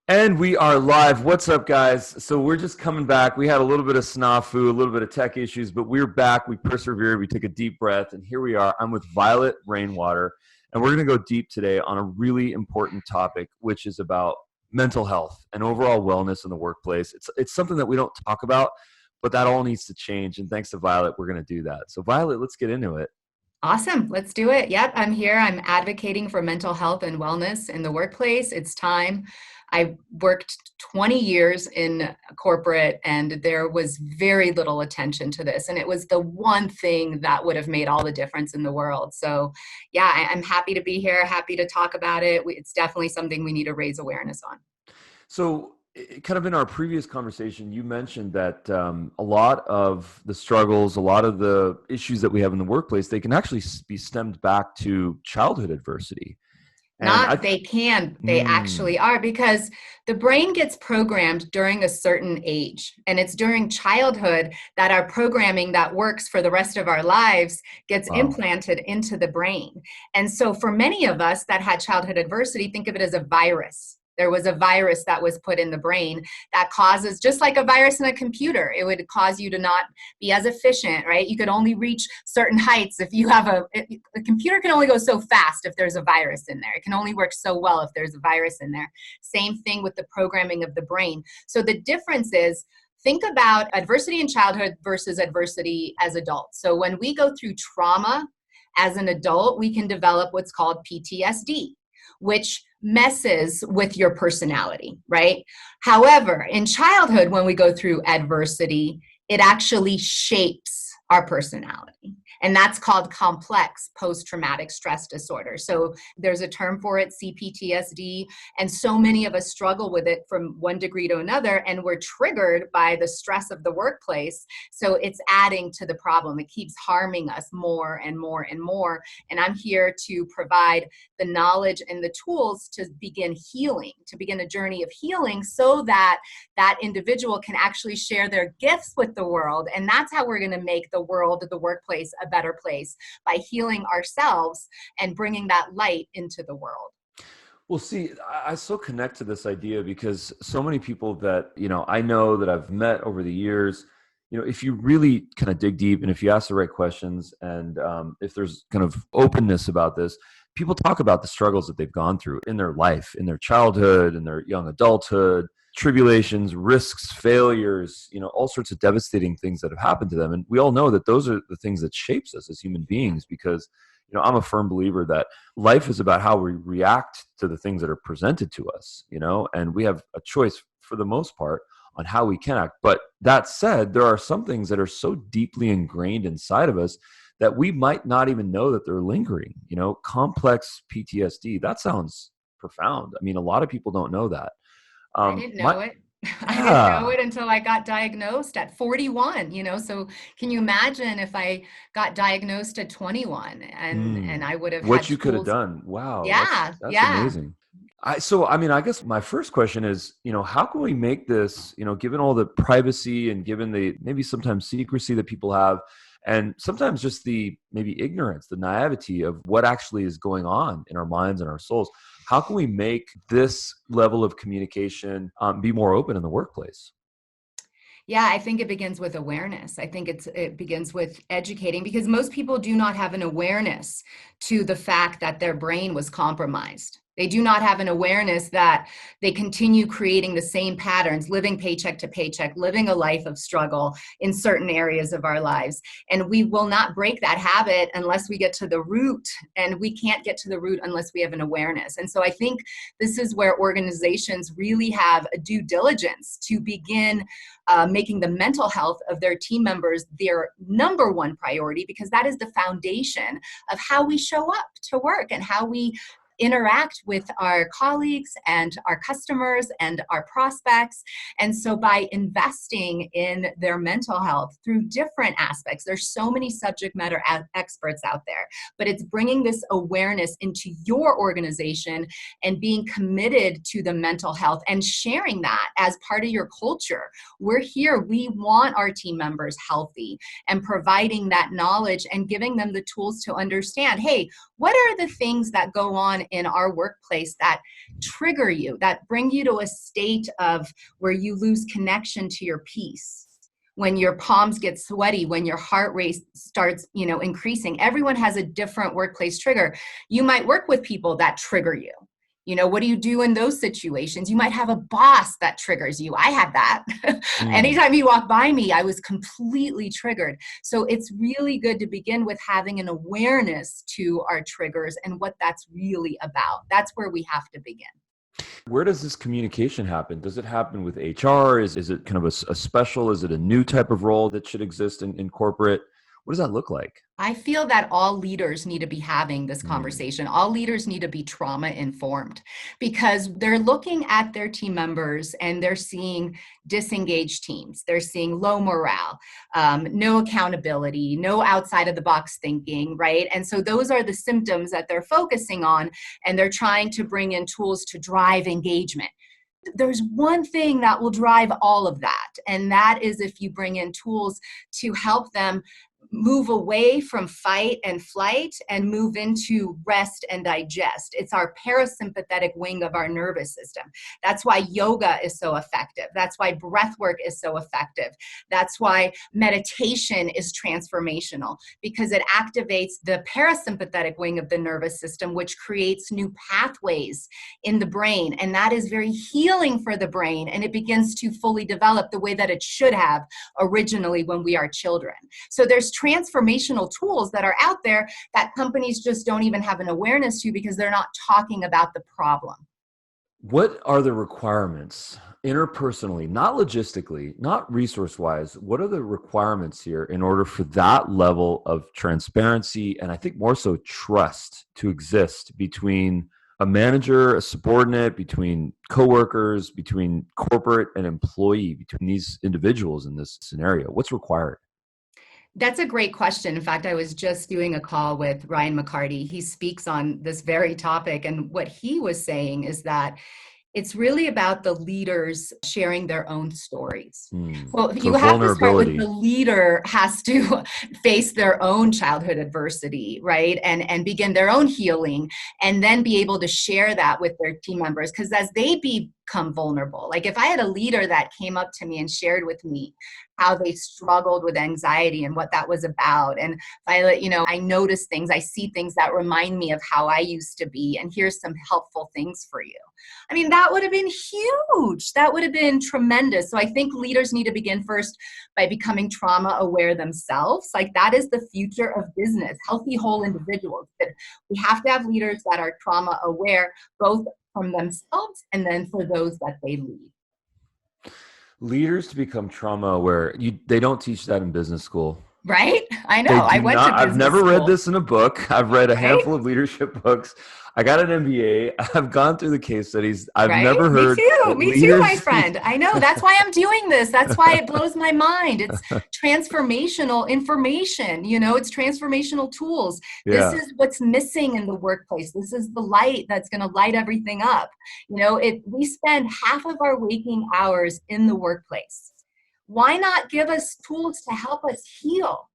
And we are live. What's up, guys? So we're just coming back. We had a little bit of snafu, a little bit of tech issues, but we're back. We persevered. We took a deep breath, and here we are. I'm with Violet Rainwater, and we're going to go deep today on a really important topic, which is about mental health and overall wellness in the workplace. It's something that we don't talk about, but that all needs to change. And thanks to Violet, we're going to do that. So, Violet, let's get into it. Awesome. Let's do it. Yep, I'm here. I'm advocating for mental health and wellness in the workplace. It's time. I worked 20 years in corporate and there was very little attention to this. And it was the one thing that would have made all the difference in the world. So, yeah, I'm happy to be here, happy to talk about it. It's definitely something we need to raise awareness on. So, kind of in our previous conversation, you mentioned that a lot of the struggles, a lot of the issues that we have in the workplace, they can actually be stemmed back to childhood adversity. And Not they can, they mm, actually are, because the brain gets programmed during a certain age. And it's during childhood that our programming that works for the rest of our lives gets wow, implanted into the brain. And so for many of us that had childhood adversity, think of it as a virus. There was a virus that was put in the brain that causes, just like a virus in a computer, it would cause you to not be as efficient, right? You could only reach certain heights if you have a computer can only go so fast if there's a virus in there. It can only work so well if there's a virus in there. Same thing with the programming of the brain. So the difference is, think about adversity in childhood versus adversity as adults. So when we go through trauma as an adult, we can develop what's called PTSD, which messes with your personality, right? However, in childhood, when we go through adversity, it actually shapes our personality. And that's called complex post-traumatic stress disorder. So there's a term for it, CPTSD, and so many of us struggle with it from one degree to another, and we're triggered by the stress of the workplace. So it's adding to the problem. It keeps harming us more and more and more. And I'm here to provide the knowledge and the tools to begin healing, to begin a journey of healing so that that individual can actually share their gifts with the world. And that's how we're going to make the world, the workplace, a better place, by healing ourselves and bringing that light into the world. well, see, I so connect to this idea because so many people that I know that I've met over the years, if you really kind of dig deep and if you ask the right questions and if there's kind of openness about this, people talk about the struggles that they've gone through in their life, in their childhood, in their young adulthood, tribulations, risks, failures, all sorts of devastating things that have happened to them. And we all know that those are the things that shapes us as human beings because, I'm a firm believer that life is about how we react to the things that are presented to us, and we have a choice for the most part on how we can act. But that said, there are some things that are so deeply ingrained inside of us that we might not even know that they're lingering, complex PTSD. That sounds profound. I mean, a lot of people don't know that. I didn't My know it. I didn't know Yeah. it until I got diagnosed at 41, So can you imagine if I got diagnosed at 21 and Mm. I would have What had you could have tools? done. Wow, that's Yeah, that's yeah. amazing. I mean, I guess my first question is, how can we make this, given all the privacy and given the maybe sometimes secrecy that people have, and sometimes just the maybe ignorance, the naivety of what actually is going on in our minds and our souls, how can we make this level of communication be more open in the workplace? Yeah, I think it begins with awareness. I think it begins with educating because most people do not have an awareness to the fact that their brain was compromised. They do not have an awareness that they continue creating the same patterns, living paycheck to paycheck, living a life of struggle in certain areas of our lives. And we will not break that habit unless we get to the root. And we can't get to the root unless we have an awareness. And so I think this is where organizations really have a due diligence to begin making the mental health of their team members their number one priority, because that is the foundation of how we show up to work and how we interact with our colleagues and our customers and our prospects. And so by investing in their mental health through different aspects, there's so many subject matter experts out there, but it's bringing this awareness into your organization and being committed to the mental health and sharing that as part of your culture. We're here, we want our team members healthy, and providing that knowledge and giving them the tools to understand, hey, What are the things that go on in our workplace that trigger you, that bring you to a state of where you lose connection to your peace? When your palms get sweaty, when your heart rate starts, increasing. Everyone has a different workplace trigger. You might work with people that trigger you. What do you do in those situations? You might have a boss that triggers you. I had that. Mm. Anytime you walk by me, I was completely triggered. So it's really good to begin with having an awareness to our triggers and what that's really about. That's where we have to begin. Where does this communication happen? Does it happen with HR? Is it kind of a special? Is it a new type of role that should exist in corporate? What does that look like? I feel that all leaders need to be having this Mm. conversation. All leaders need to be trauma informed because they're looking at their team members and they're seeing disengaged teams. They're seeing low morale, no accountability, no outside of the box thinking, right? And so those are the symptoms that they're focusing on, and they're trying to bring in tools to drive engagement. There's one thing that will drive all of that, and that is if you bring in tools to help them move away from fight and flight and move into rest and digest. It's our parasympathetic wing of our nervous system. That's why yoga is so effective. That's why breath work is so effective. That's why meditation is transformational, because it activates the parasympathetic wing of the nervous system, which creates new pathways in the brain. And that is very healing for the brain. And it begins to fully develop the way that it should have originally when we are children. So there's transformational tools that are out there that companies just don't even have an awareness to because they're not talking about the problem. What are the requirements interpersonally, not logistically, not resource wise? What are the requirements here in order for that level of transparency and I think more so trust to exist between a manager, a subordinate, between coworkers, between corporate and employee, between these individuals in this scenario? What's required? That's a great question. In fact, I was just doing a call with Ryan McCarty. He speaks on this very topic. And what he was saying is that it's really about the leaders sharing their own stories. Well, So you have to start with the vulnerability. leader has to face their own childhood adversity, right? And begin their own healing and then be able to share that with their team members. Because as they become vulnerable, like if I had a leader that came up to me and shared with me how they struggled with anxiety and what that was about. And Violet, I notice things, I see things that remind me of how I used to be. And here's some helpful things for you. I mean, that would have been huge. That would have been tremendous. So I think leaders need to begin first by becoming trauma aware themselves. Like that is the future of business, healthy, whole individuals. But we have to have leaders that are trauma aware, both from themselves and then for those that they lead. Leaders to become trauma aware. They don't teach that in business school. Right? I know. They I do went to not. I've business never read school, this in a book. I've read a right? handful of leadership books. I got an MBA. I've gone through the case studies. I've Right? never heard that Me too, my leaders. friend. I know. That's why I'm doing this. That's why it blows my mind. It's transformational information. It's transformational tools. This Yeah. is what's missing in the workplace. This is the light that's going to light everything up. We spend half of our waking hours in the workplace. Why not give us tools to help us heal?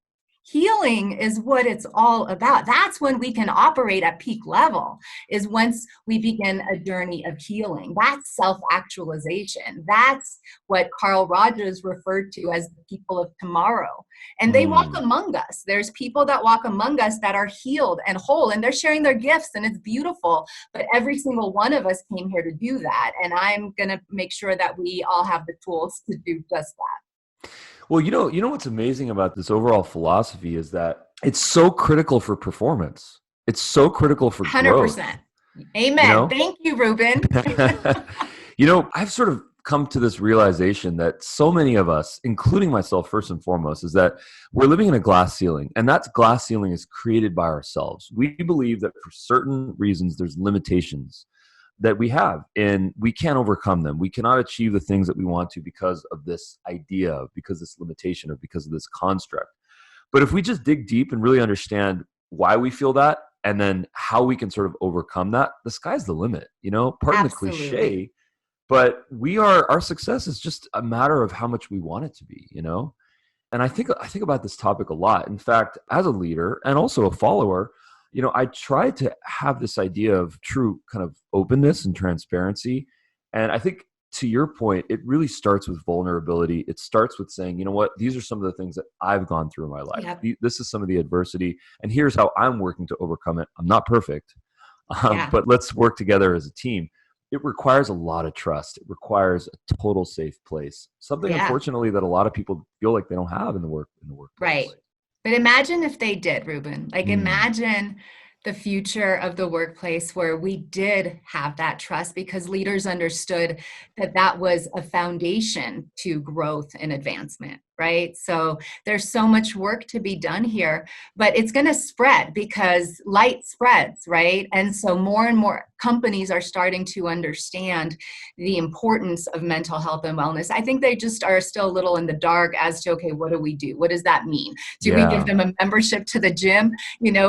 Healing is what it's all about. That's when we can operate at peak level, is once we begin a journey of healing. That's self-actualization. That's what Carl Rogers referred to as the people of tomorrow. And they walk Mm. among us. There's people that walk among us that are healed and whole, and they're sharing their gifts, and it's beautiful. But every single one of us came here to do that. And I'm going to make sure that we all have the tools to do just that. Well, you know what's amazing about this overall philosophy is that it's so critical for performance. It's so critical for growth. 100%. You Amen. know, Thank you, Ruben. I've sort of come to this realization that so many of us, including myself first and foremost, is that we're living in a glass ceiling, and that glass ceiling is created by ourselves. We believe that for certain reasons, there's limitations that we have, and we can't overcome them. We cannot achieve the things that we want to because of this idea, because of this limitation, or because of this construct. But if we just dig deep and really understand why we feel that, and then how we can sort of overcome that, the sky's the limit. Pardon the Absolutely. cliche, but our success is just a matter of how much we want it to be. And I think about this topic a lot. In fact, as a leader and also a follower, I tried to have this idea of true kind of openness and transparency. And I think to your point, it really starts with vulnerability. It starts with saying, you know what, these are some of the things that I've gone through in my life. Yep. This is some of the adversity, and here's how I'm working to overcome it. I'm not perfect, Yeah. but let's work together as a team. It requires a lot of trust. It requires a total safe place. Something, Yeah. unfortunately, that a lot of people feel like they don't have in the Right. workplace. But imagine if they did, Ruben. Like, Mm, imagine the future of the workplace where we did have that trust because leaders understood that that was a foundation to growth and advancement, right? So there's so much work to be done here, but it's going to spread because light spreads, right? And so more and more companies are starting to understand the importance of mental health and wellness. I think they just are still a little in the dark as to, okay, what do we do? What does that mean? Do we give yeah. them a membership to the gym?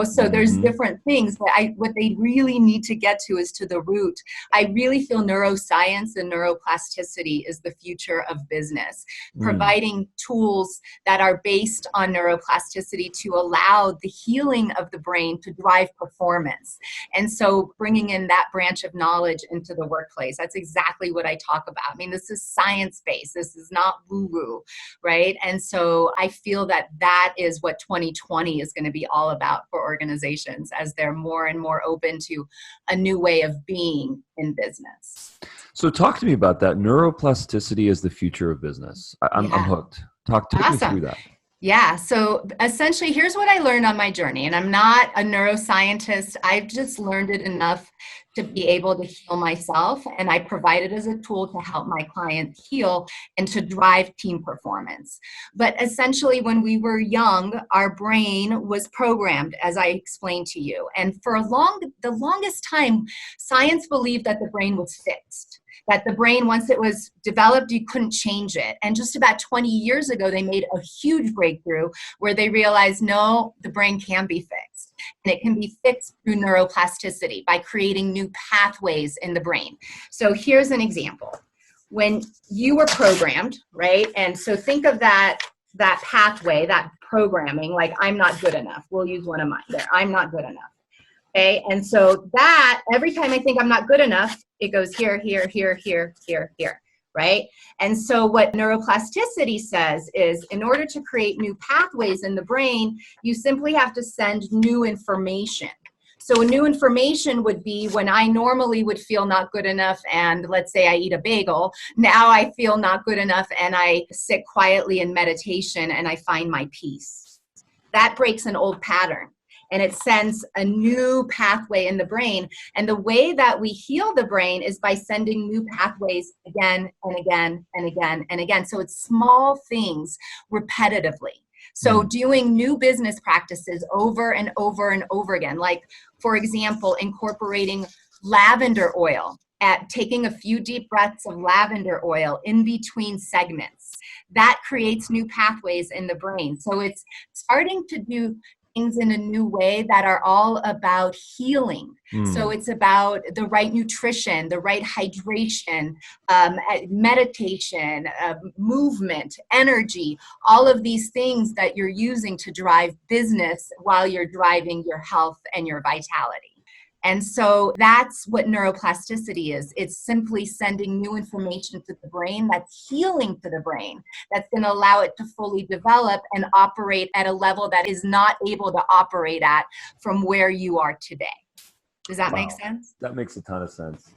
So there's Hmm. different things, but what they really need to get to is to the root. I really feel neuroscience and neuroplasticity is the future of business, Mm, providing tools that are based on neuroplasticity to allow the healing of the brain to drive performance. And so bringing in that branch of knowledge into the workplace, that's exactly what I talk about. I mean, this is science-based. This is not woo-woo, right? And so I feel that that is what 2020 is going to be all about for organizations as they're more and more open to a new way of being in business. So talk to me about that. Neuroplasticity is the future of business. I'm Yeah, hooked. Take me awesome. through that. Yeah, so essentially, here's what I learned on my journey. And I'm not a neuroscientist. I've just learned it enough to be able to heal myself. And I provide it as a tool to help my clients heal and to drive team performance. But essentially, when we were young, our brain was programmed, as I explained to you. And for the longest time, science believed that the brain was fixed, that the brain, once it was developed, you couldn't change it. And just about 20 years ago, they made a huge breakthrough where they realized, no, the brain can be fixed. And it can be fixed through neuroplasticity by creating new pathways in the brain. So here's an example. When you were programmed, right? And so think of that pathway, that programming, like I'm not good enough. We'll use one of mine there. I'm not good enough. Okay, and so that every time I think I'm not good enough, it goes here, here, here, here, here, here, right? And so what neuroplasticity says is in order to create new pathways in the brain, you simply have to send new information. So new information would be when I normally would feel not good enough and let's say I eat a bagel, now I feel not good enough and I sit quietly in meditation and I find my peace. That breaks an old pattern and it sends a new pathway in the brain. And the way that we heal the brain is by sending new pathways again and again and again and again. So it's small things repetitively. So Mm, doing new business practices over and over and over again, like for example, incorporating lavender oil, at taking a few deep breaths of lavender oil in between segments. That creates new pathways in the brain. So it's starting to do things in a new way that are all about healing. So mm. it's about the right nutrition, the right hydration, meditation, movement, energy, all of these things that you're using to drive business while you're driving your health and your vitality. And so that's what neuroplasticity is. It's simply sending new information to the brain that's healing to the brain, that's going to allow it to fully develop and operate at a level that is not able to operate at from where you are today. Does that make Wow. sense? That makes a ton of sense.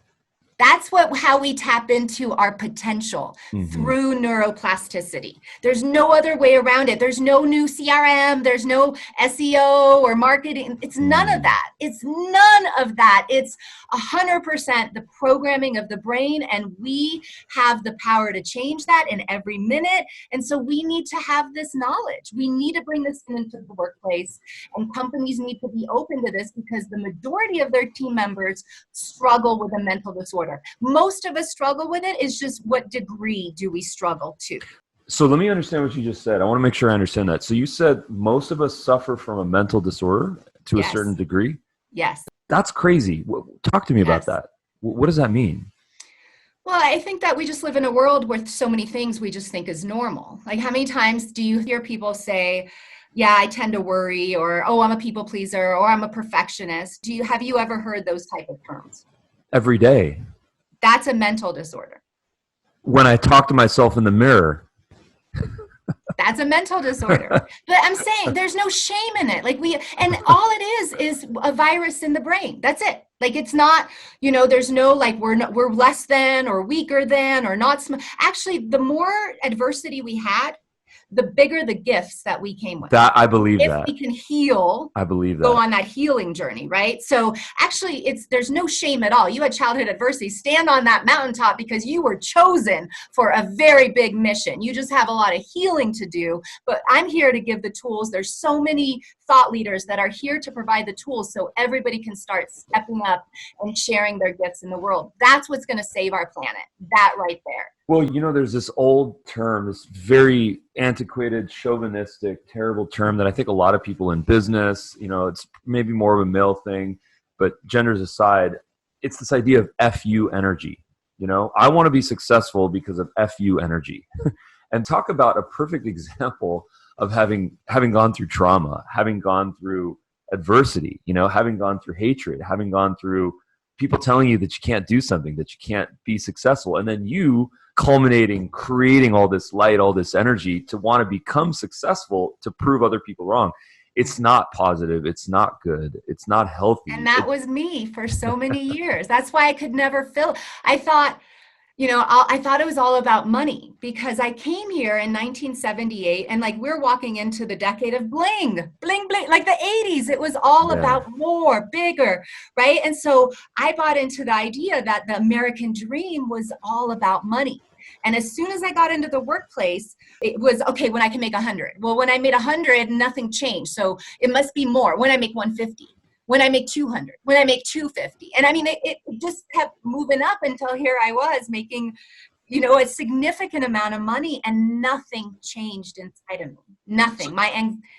That's how we tap into our potential Hmm. through neuroplasticity. There's no other way around it. There's no new CRM, there's no SEO or marketing. It's none of Mm. that. It's none of that. It's 100% the programming of the brain, and we have the power to change that in every minute. And so we need to have this knowledge. We need to bring this into the workplace, and companies need to be open to this because the majority of their team members struggle with a mental disorder. Most of us struggle with it. It's just what degree do we struggle to? So let me understand what you just said. I want to make sure I understand that. So you said most of us suffer from a mental disorder to a certain Yes, degree. yes, That's crazy. Talk to me about yes. that. What does that mean? Well, I think that we just live in a world with so many things we just think is normal. Like, how many times do you hear people say, Yeah, I tend to worry, or, oh, I'm a people pleaser, or I'm a perfectionist. Have you ever heard those type of terms? Every day. That's a mental disorder. When I talk to myself in the mirror. That's a mental disorder. But I'm saying there's no shame in it. And all it is a virus in the brain. That's it. Like, it's not, there's no, like, we're less than or weaker than or not. Actually, the more adversity we had, the bigger the gifts that we came with. That I believe If that. we can heal, I believe go that. on that healing journey, right? So actually, there's no shame at all. You had childhood adversity. Stand on that mountaintop because you were chosen for a very big mission. You just have a lot of healing to do, but I'm here to give the tools. There's so many thought leaders that are here to provide the tools so everybody can start stepping up and sharing their gifts in the world. That's what's going to save our planet. That right there. Well, there's this old term, this very antiquated, chauvinistic, terrible term that I think a lot of people in business, it's maybe more of a male thing, but genders aside, it's this idea of FU energy. I want to be successful because of FU energy. And talk about a perfect example of having gone through trauma, having gone through adversity, having gone through hatred, having gone through people telling you that you can't do something, that you can't be successful. And then you culminating, creating all this light, all this energy to want to become successful, to prove other people wrong. It's not positive. It's not good. It's not healthy. And that was me for so many years. That's why I could never fill. I thought, I thought it was all about money because I came here in 1978 and like we're walking into the decade of bling, bling, bling, like the 80s. It was all about more, bigger, right? And so I bought into the idea that the American dream was all about money. And as soon as I got into the workplace, it was, okay, when I can make 100. Well, when I made 100, nothing changed. So it must be more when I make 150. When I make 200, when I make 250. And I mean, it just kept moving up until here I was making, a significant amount of money and nothing changed inside of me. Nothing.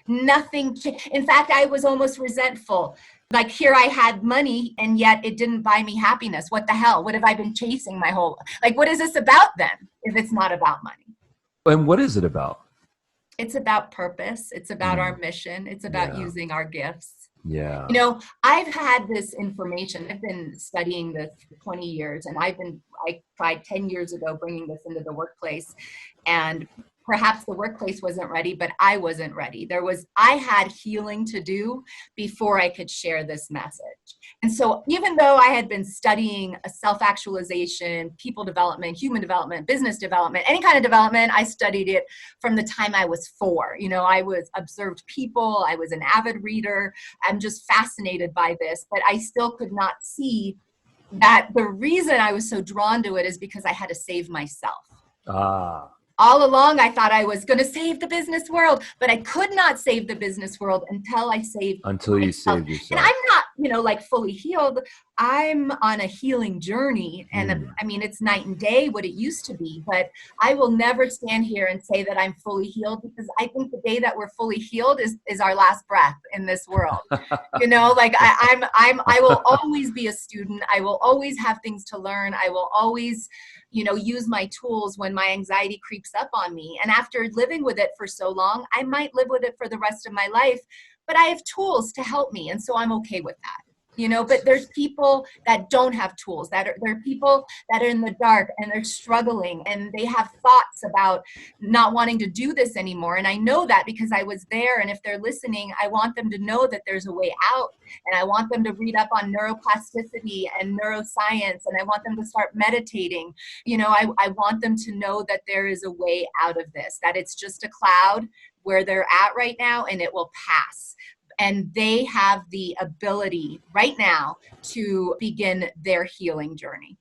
Nothing. In fact, I was almost resentful. Like here I had money and yet it didn't buy me happiness. What the hell? What have I been chasing my whole, like, what is this about then if it's not about money? And what is it about? It's about purpose. It's about our mission. It's about using our gifts. Yeah. I've had this information. I've been studying this for 20 years, and I tried 10 years ago bringing this into the workplace, and perhaps the workplace wasn't ready, but I wasn't ready. I had healing to do before I could share this message. And so even though I had been studying a self-actualization, people development, human development, business development, any kind of development, I studied it from the time I was 4. I observed people. I was an avid reader. I'm just fascinated by this, but I still could not see that the reason I was so drawn to it is because I had to save myself. All along, I thought I was going to save the business world, but I could not save the business world until I saved Until you myself. saved yourself. And I'm not, like fully healed. I'm on a healing journey. And I mean, it's night and day what it used to be, but I will never stand here and say that I'm fully healed because I think the day that we're fully healed is our last breath in this world. Like I will always be a student. I will always have things to learn. I will always use my tools when my anxiety creeps up on me. And after living with it for so long, I might live with it for the rest of my life, but I have tools to help me. And so I'm okay with that. But there's people that don't have tools, there are people that are in the dark and they're struggling and they have thoughts about not wanting to do this anymore. And I know that because I was there. And if they're listening, I want them to know that there's a way out. And I want them to read up on neuroplasticity and neuroscience. And I want them to start meditating. I want them to know that there is a way out of this, that it's just a cloud where they're at right now and it will pass. And they have the ability right now to begin their healing journey.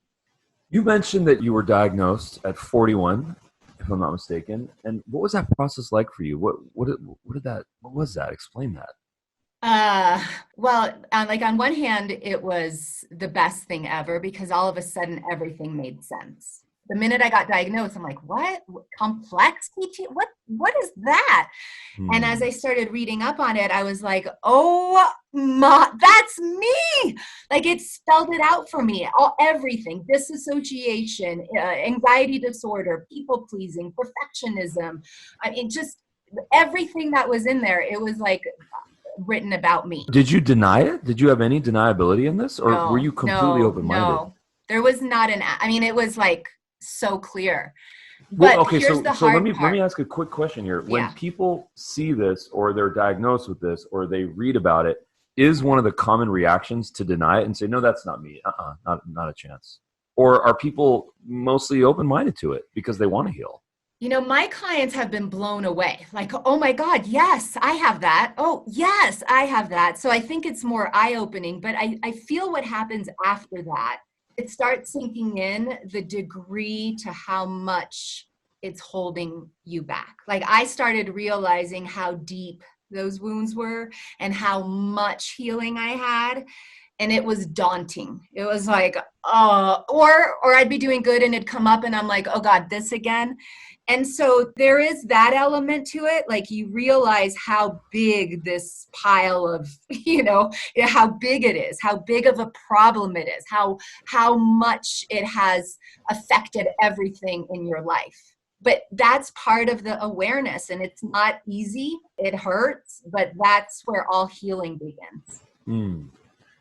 You mentioned that you were diagnosed at 41, if I'm not mistaken. And what was that process like for you? What was that? Explain that. Well, like on one hand, it was the best thing ever because all of a sudden everything made sense. The minute I got diagnosed, I'm like, what? Complex PTSD? What is that? And as I started reading up on it, I was like, oh my, that's me. Like it spelled it out for me. Everything, disassociation, anxiety disorder, people pleasing, perfectionism. I mean, just everything that was in there, it was like written about me. Did you deny it? Did you have any deniability in this, or were No, you completely no, open-minded? no. There was not I mean, it was like so clear. Well, But okay, here's the so let hard me part. ask a quick question here. When Yeah. people see this, or they're diagnosed with this, or they read about it, is one of the common reactions to deny it and say, "No, that's not me. Not a chance." Or are people mostly open-minded to it because they want to heal? You know, my clients have been blown away. Like, oh my God, yes, I have that. Oh, yes, I have that. So I think it's more eye-opening, but I feel what happens after that, it starts sinking in the degree to how much it's holding you back. Like I started realizing how deep those wounds were and how much healing I had. And it was daunting. It was like, or I'd be doing good and it'd come up and I'm like, oh God, this again. And so there is that element to it. Like you realize how big this pile of, how big it is, how big of a problem it is, how much it has affected everything in your life. But that's part of the awareness, and it's not easy. It hurts, but that's where all healing begins. Hmm.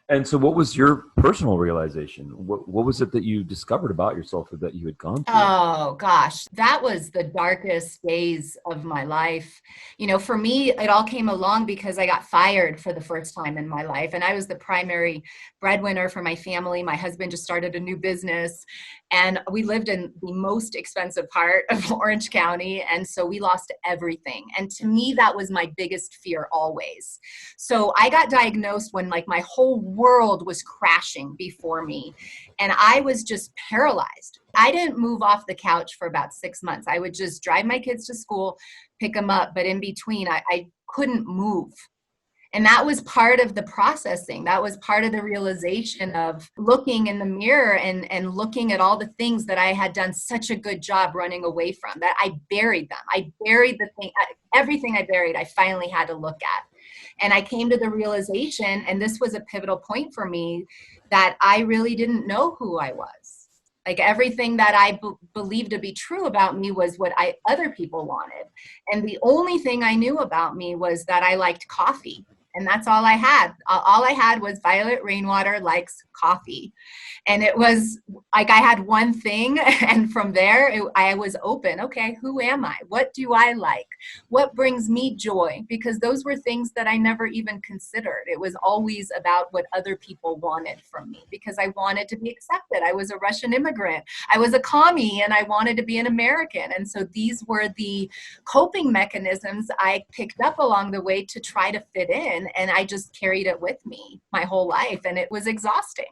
And so what was your personal realization? What was it that you discovered about yourself or that you had gone through? Oh gosh, that was the darkest days of my life. You know, for me, it all came along because I got fired for the first time in my life. And I was the primary breadwinner for my family. My husband just started a new business and we lived in the most expensive part of Orange County. And so we lost everything. And to me, that was my biggest fear always. So I got diagnosed when like my whole world was crashing before me. And I was just paralyzed. I didn't move off the couch for about 6 months. I would just drive my kids to school, pick them up. But in between, I couldn't move. And that was part of the processing. That was part of the realization of looking in the mirror and looking at all the things that I had done such a good job running away from, that I buried them. I buried the thing, everything I buried, I finally had to look at. And I came to the realization, and this was a pivotal point for me, that I really didn't know who I was. Like everything that I believed to be true about me was what other people wanted. And the only thing I knew about me was that I liked coffee. And that's all I had. All I had was Violet Rainwater likes coffee. And it was like I had one thing. And from there, I was open. Okay, who am I? What do I like? What brings me joy? Because those were things that I never even considered. It was always about what other people wanted from me because I wanted to be accepted. I was a Russian immigrant. I was a commie and I wanted to be an American. And so these were the coping mechanisms I picked up along the way to try to fit in. And I just carried it with me my whole life. And it was exhausting.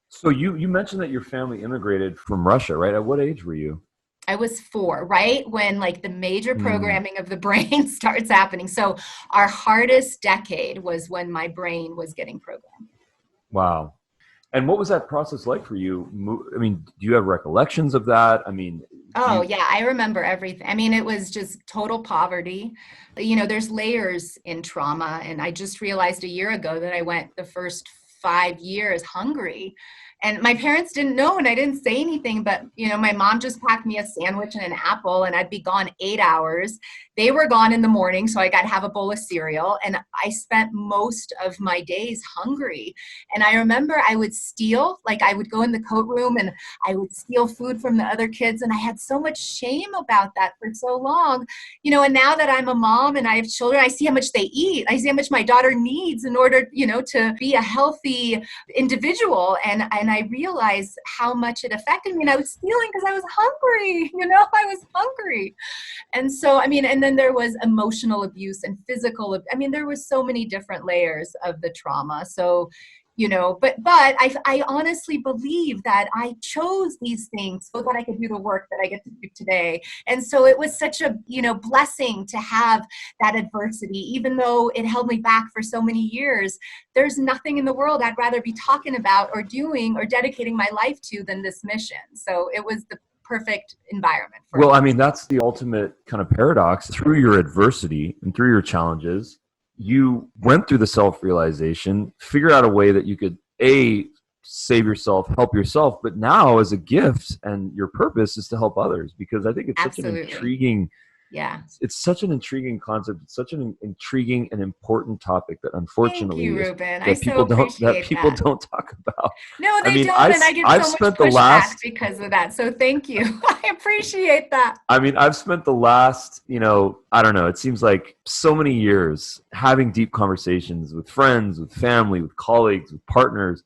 So you mentioned that your family immigrated from Russia, right? At what age were you? I was 4, right when like the major Mm, programming of the brain starts happening. So our hardest decade was when my brain was getting programmed. wow. And what was that process like for you? I mean, do you have recollections of that? I mean, do Oh, you? yeah, I remember everything. I mean, it was just total poverty. You know, there's layers in trauma. And I just realized a year ago that I went the first 5 years hungry. And my parents didn't know, and I didn't say anything. But, my mom just packed me a sandwich and an apple, and I'd be gone 8 hours. They were gone in the morning, so I got to have a bowl of cereal. And I spent most of my days hungry. And I remember I would steal, like, I would go in the coat room and I would steal food from the other kids. And I had so much shame about that for so long, and now that I'm a mom and I have children, I see how much they eat. I see how much my daughter needs in order, to be a healthy individual. And I realize how much it affected me. And I was stealing because I was hungry, I was hungry. And so, I mean, and then there was emotional abuse and physical. I mean, there was so many different layers of the trauma. So, but I honestly believe that I chose these things so that I could do the work that I get to do today. And so it was such a, blessing to have that adversity, even though it held me back for so many years. There's nothing in the world I'd rather be talking about or doing or dedicating my life to than this mission. So it was the perfect environment for Well, me. I mean, that's the ultimate kind of paradox. Through your adversity and through your challenges, you went through the self-realization, figured out a way that you could save yourself, help yourself, but now as a gift and your purpose is to help others, because I think it's such an Absolutely. intriguing Yeah. It's such an intriguing concept. It's such an intriguing and important topic that Thank unfortunately you, is Ruben. I that so that appreciate people that. don't talk about. No, I they mean, don't. And I get I've so much spent the pushback last because of that. So thank you. I appreciate that. I mean, I've spent the last, I don't know, it seems like so many years having deep conversations with friends, with family, with colleagues, with partners,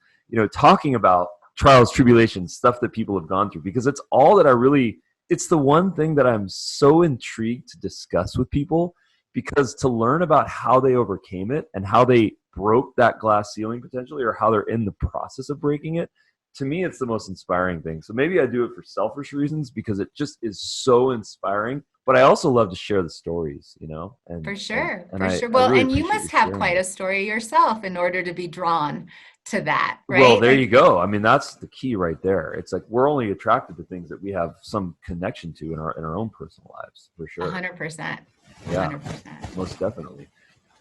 talking about trials, tribulations, stuff that people have gone through, because it's all that it's the one thing that I'm so intrigued to discuss with people, because to learn about how they overcame it and how they broke that glass ceiling potentially, or how they're in the process of breaking it, to me it's the most inspiring thing. So maybe I do it for selfish reasons because it just is so inspiring, but I also love to share the stories, For and sure. For I sure. I Well, really and you appreciate must you have sharing quite it. a story yourself in order to be drawn to that, Well, right? there Like you go. I mean, that's the key right there. It's like we're only attracted to things that we have some connection to in our own personal lives, for sure. 100%. Yeah, 100%. most definitely.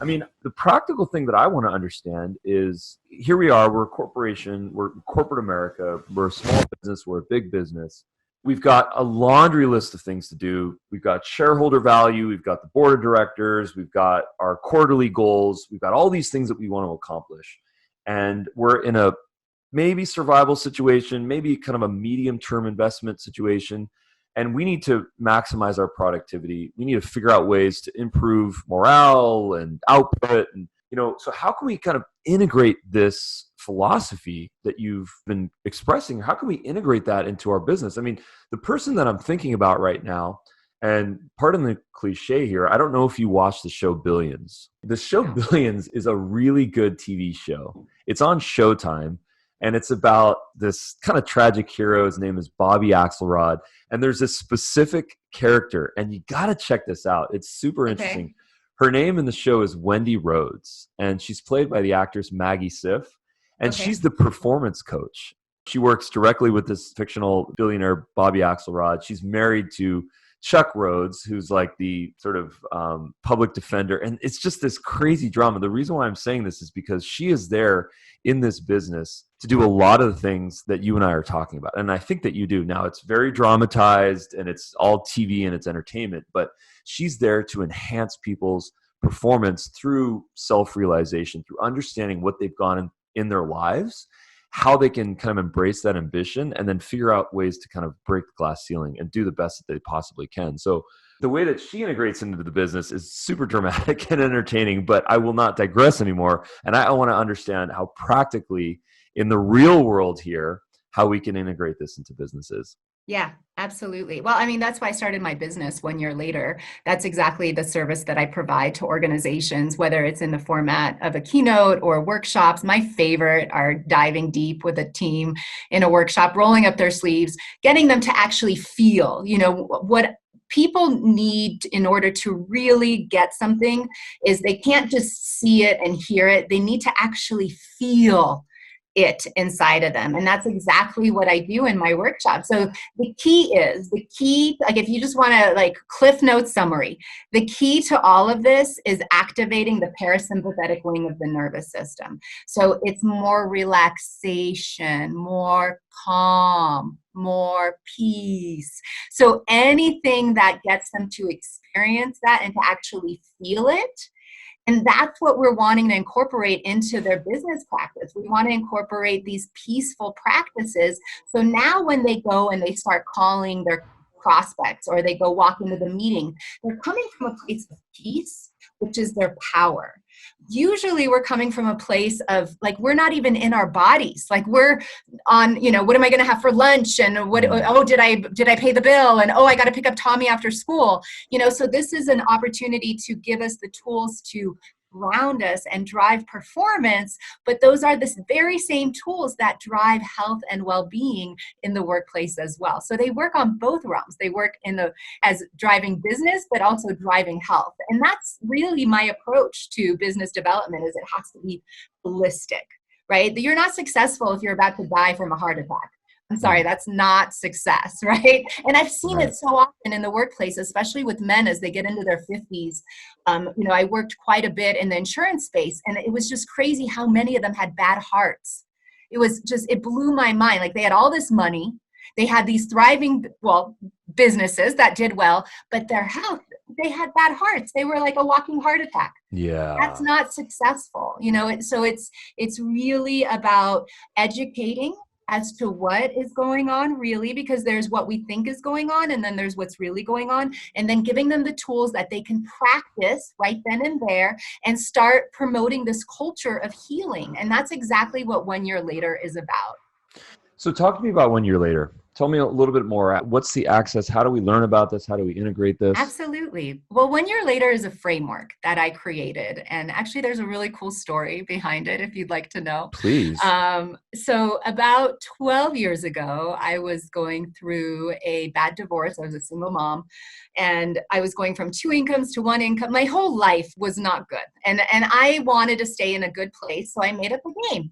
I mean, the practical thing that I want to understand is, here we are, we're a corporation, we're corporate America, we're a small business, we're a big business. We've got a laundry list of things to do. We've got shareholder value, we've got the board of directors, we've got our quarterly goals, we've got all these things that we want to accomplish. And we're in a maybe survival situation, maybe kind of a medium term investment situation. And we need to maximize our productivity. We need to figure out ways to improve morale and output. And, so how can we kind of integrate this philosophy that you've been expressing? How can we integrate that into our business? I mean, the person that I'm thinking about right now, and pardon the cliche here, I don't know if you watch the show Billions. The show No. Billions is a really good TV show. It's on Showtime, and it's about this kind of tragic hero. His name is Bobby Axelrod, and there's this specific character, and you got to check this out. It's super Okay. interesting. Her name in the show is Wendy Rhodes, and she's played by the actress Maggie Siff, and Okay. she's the performance coach. She works directly with this fictional billionaire, Bobby Axelrod. She's married to Chuck Rhodes, who's like the sort of public defender. And it's just this crazy drama. The reason why I'm saying this is because she is there in this business to do a lot of the things that you and I are talking about. And I think that you do. Now, it's very dramatized and it's all TV and it's entertainment, but she's there to enhance people's performance through self-realization, through understanding what they've gone in their lives, how they can kind of embrace that ambition, and then figure out ways to kind of break the glass ceiling and do the best that they possibly can. So the way that she integrates into the business is super dramatic and entertaining, but I will not digress anymore. And I want to understand how practically in the real world here, how we can integrate this into businesses. Yeah, absolutely. Well, I mean, that's why I started my business 1 year later. That's exactly the service that I provide to organizations, whether it's in the format of a keynote or workshops. My favorite are diving deep with a team in a workshop, rolling up their sleeves, getting them to actually feel, what people need in order to really get something is they can't just see it and hear it. They need to actually feel it inside of them. And that's exactly what I do in my workshop. So the key, like if you just want to like Cliff Note summary, the key to all of this is activating the parasympathetic wing of the nervous system. So it's more relaxation, more calm, more peace. So anything that gets them to experience that and to actually feel it, and that's what we're wanting to incorporate into their business practice. We want to incorporate these peaceful practices. So now when they go and they start calling their prospects or they go walk into the meeting, they're coming from a place of peace, which is their power. Usually we're coming from a place of like, we're not even in our bodies. Like we're on, what am I going to have for lunch? And what, oh, did I pay the bill? And, oh, I got to pick up Tommy after school. So this is an opportunity to give us the tools to ground us and drive performance, but those are the very same tools that drive health and well-being in the workplace as well. So they work on both realms. They work as driving business, but also driving health. And that's really my approach to business development, is it has to be holistic, right? You're not successful if you're about to die from a heart attack. I'm sorry, that's not success, right? And I've seen Right. it so often in the workplace, especially with men as they get into their 50s. I worked quite a bit in the insurance space, and it was just crazy how many of them had bad hearts. It blew my mind. Like they had all this money, they had these thriving, businesses that did well, but their health they had bad hearts. They were like a walking heart attack. That's Yeah. not successful, so it's really about educating as to what is going on really, because there's what we think is going on and then there's what's really going on, and then giving them the tools that they can practice right then and there and start promoting this culture of healing. And that's exactly what 1 year later is about. So talk to me about 1 year later. Tell me a little bit more. What's the access? How do we learn about this? How do we integrate this? Absolutely. Well, 1 year later is a framework that I created. And actually, there's a really cool story behind it if you'd like to know. Please. So, about 12 years ago, I was going through a bad divorce. I was a single mom, and I was going from 2 incomes to 1 income. My whole life was not good. And I wanted to stay in a good place. So, I made up a game.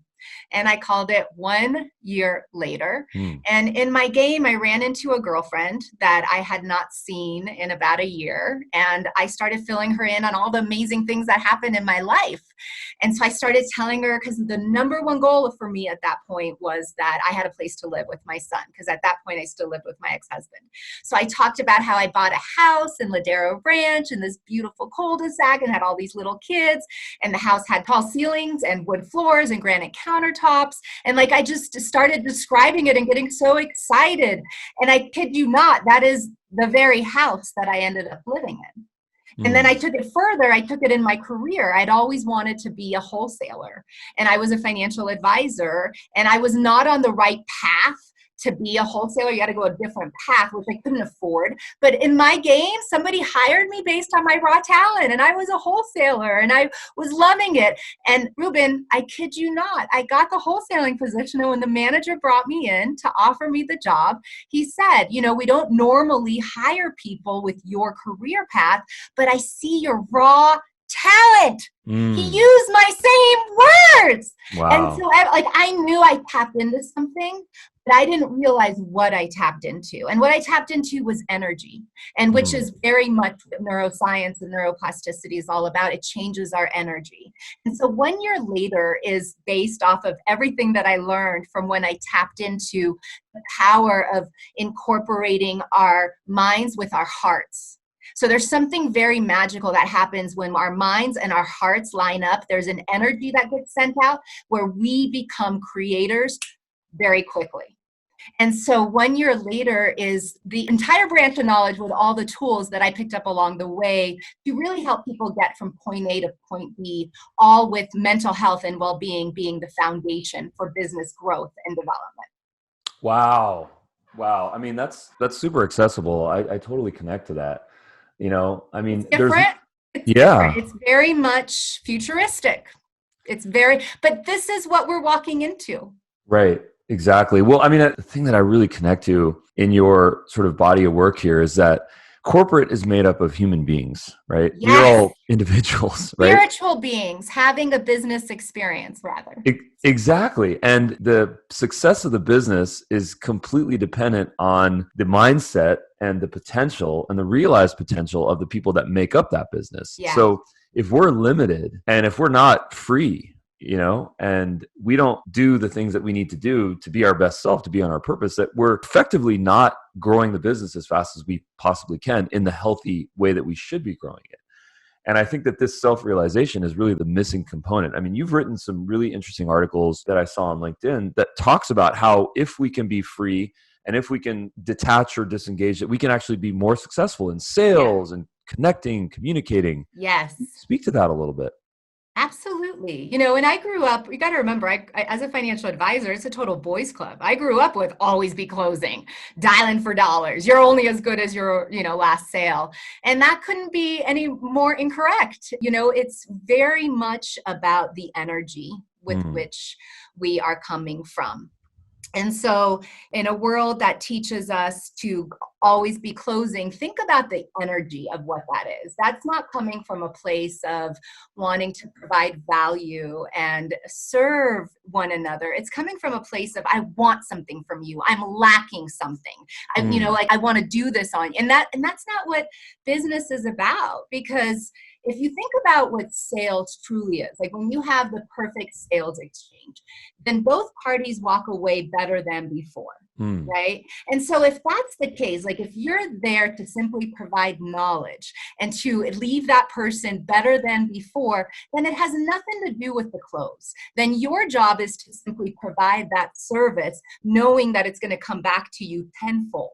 And I called it 1 year later. Hmm. And in my game, I ran into a girlfriend that I had not seen in about a year. And I started filling her in on all the amazing things that happened in my life. And so I started telling her, because the number one goal for me at that point was that I had a place to live with my son, because at that point I still lived with my ex-husband. So I talked about how I bought a house in Ladero Ranch in this beautiful cul-de-sac and had all these little kids. And the house had tall ceilings and wood floors and granite countertops. And like, I just started describing it and getting so excited. And I kid you not, that is the very house that I ended up living in. And then I took it further. I took it in my career. I'd always wanted to be a wholesaler, and I was a financial advisor, and I was not on the right path to be a wholesaler. You got to go a different path, which I couldn't afford. But in my game, somebody hired me based on my raw talent, and I was a wholesaler, and I was loving it. And Ruben, I kid you not, I got the wholesaling position, and when the manager brought me in to offer me the job, he said, we don't normally hire people with your career path, but I see your raw talent. He used my same words. Wow. And so I knew I tapped into something, but I didn't realize what I tapped into. And what I tapped into was energy, and which is very much what neuroscience and neuroplasticity is all about. It changes our energy. And so 1 year later is based off of everything that I learned from when I tapped into the power of incorporating our minds with our hearts. So there's something very magical that happens when our minds and our hearts line up. There's an energy that gets sent out where we become creators very quickly. And so 1 year later is the entire branch of knowledge with all the tools that I picked up along the way to really help people get from point A to point B, all with mental health and well-being being the foundation for business growth and development. Wow. I mean, that's super accessible. I totally connect to that. I mean, it's different. It's different. It's very much futuristic. But this is what we're walking into. Right. Exactly. Well, I mean, the thing that I really connect to in your sort of body of work here is that corporate is made up of human beings, right? Yes. We're all individuals, right? Spiritual beings having a business experience, rather. Exactly. And the success of the business is completely dependent on the mindset and the potential and the realized potential of the people that make up that business. Yeah. So if we're limited and if we're not free, and we don't do the things that we need to do to be our best self, to be on our purpose, that we're effectively not growing the business as fast as we possibly can in the healthy way that we should be growing it. And I think that this self-realization is really the missing component. I mean, you've written some really interesting articles that I saw on LinkedIn that talks about how if we can be free and if we can detach or disengage, that we can actually be more successful in sales and connecting, communicating. Yes. Speak to that a little bit. Absolutely. And I grew up, you got to remember, I, as a financial advisor, it's a total boys club. I grew up with always be closing, dialing for dollars. You're only as good as your, last sale. And that couldn't be any more incorrect. It's very much about the energy with which we are coming from. And so in a world that teaches us to always be closing, think about the energy of what that is. That's not coming from a place of wanting to provide value and serve one another. It's coming from a place of, I want something from you. I'm lacking something. I want to do this on you. And that's not what business is about, because If you think about what sales truly is, like when you have the perfect sales exchange, then both parties walk away better than before. Hmm. Right. And so if that's the case, like if you're there to simply provide knowledge and to leave that person better than before, then it has nothing to do with the close. Then your job is to simply provide that service, knowing that it's going to come back to you tenfold.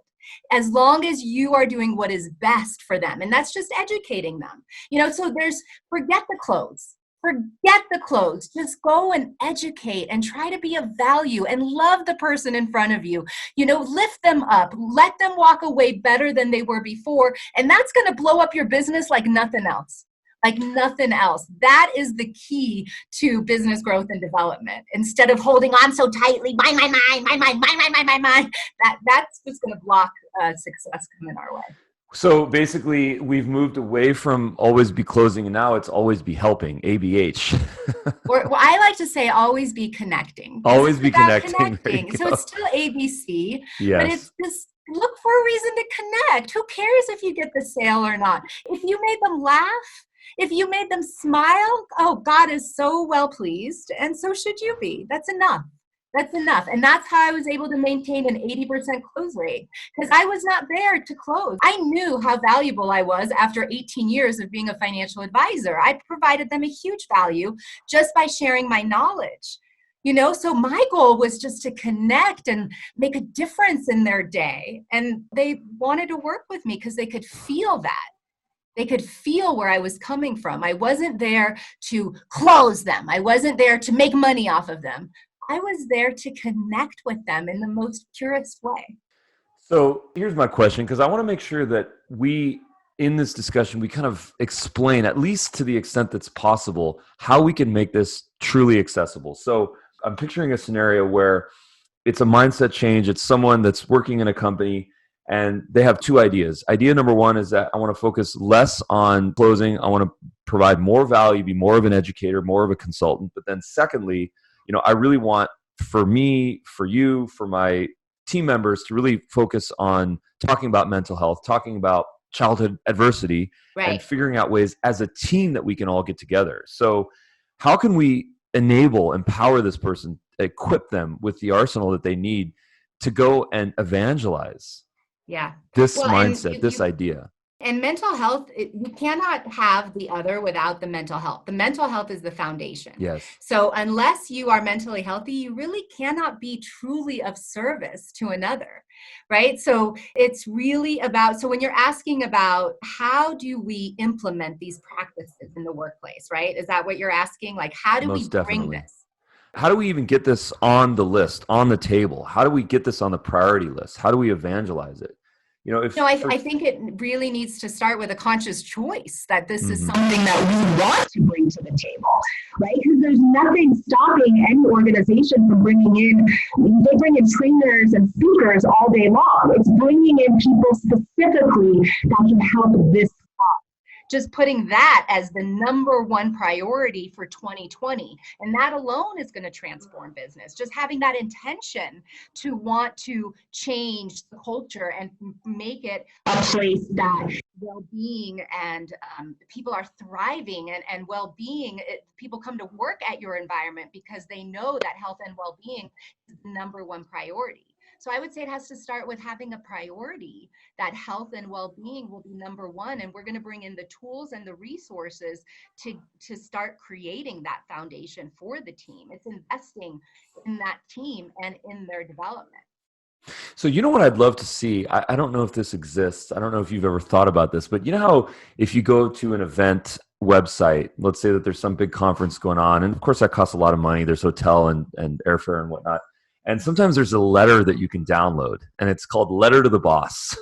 As long as you are doing what is best for them. And that's just educating them. So forget the close. Forget the clothes. Just go and educate and try to be of value and love the person in front of you. Lift them up. Let them walk away better than they were before. And that's going to blow up your business like nothing else. Like nothing else. That is the key to business growth and development. Instead of holding on so tightly, my, that's just going to block success coming our way. So basically, we've moved away from always be closing, and now it's always be helping, ABH. Or I like to say always be connecting. Always be connecting. So it's still ABC, but Yes. it's just look for a reason to connect. Who cares if you get the sale or not? If you made them laugh, if you made them smile, oh, God is so well pleased, and so should you be. That's enough. That's enough. And that's how I was able to maintain an 80% close rate, because I was not there to close. I knew how valuable I was after 18 years of being a financial advisor. I provided them a huge value just by sharing my knowledge. So my goal was just to connect and make a difference in their day. And they wanted to work with me because they could feel that. They could feel where I was coming from. I wasn't there to close them. I wasn't there to make money off of them. I was there to connect with them in the most purest way. So here's my question, because I want to make sure that in this discussion, we kind of explain, at least to the extent that's possible, how we can make this truly accessible. So I'm picturing a scenario where it's a mindset change. It's someone that's working in a company and they have two ideas. Idea number one is that I want to focus less on closing. I want to provide more value, be more of an educator, more of a consultant. But then secondly, I really want, for me, for you, for my team members, to really focus on talking about mental health, talking about childhood adversity, Right. and figuring out ways as a team that we can all get together. So how can we empower this person, equip them with the arsenal that they need to go and evangelize this mindset, this idea? And mental health, you cannot have the other without the mental health. The mental health is the foundation. Yes. So unless you are mentally healthy, you really cannot be truly of service to another, right? So it's really about, so when you're asking about how do we implement these practices in the workplace, right? Is that what you're asking? Like, how do we bring this? How do we even get this on the list, on the table? How do we get this on the priority list? How do we evangelize it? I think it really needs to start with a conscious choice that this is something that we want to bring to the table, right? Because there's nothing stopping any organization from they bring in trainers and speakers all day long. It's bringing in people specifically that can help this cause. Just putting that as the number one priority for 2020. And that alone is going to transform business. Just having that intention to want to change the culture and make it a place that well-being and people are thriving and well-being. People come to work at your environment because they know that health and well-being is the number one priority. So I would say it has to start with having a priority that health and well-being will be number one. And we're going to bring in the tools and the resources to start creating that foundation for the team. It's investing in that team and in their development. So what I'd love to see, I don't know if this exists. I don't know if you've ever thought about this, but how if you go to an event website, let's say that there's some big conference going on, and of course that costs a lot of money. There's hotel and airfare and whatnot. And sometimes there's a letter that you can download, and it's called Letter to the Boss.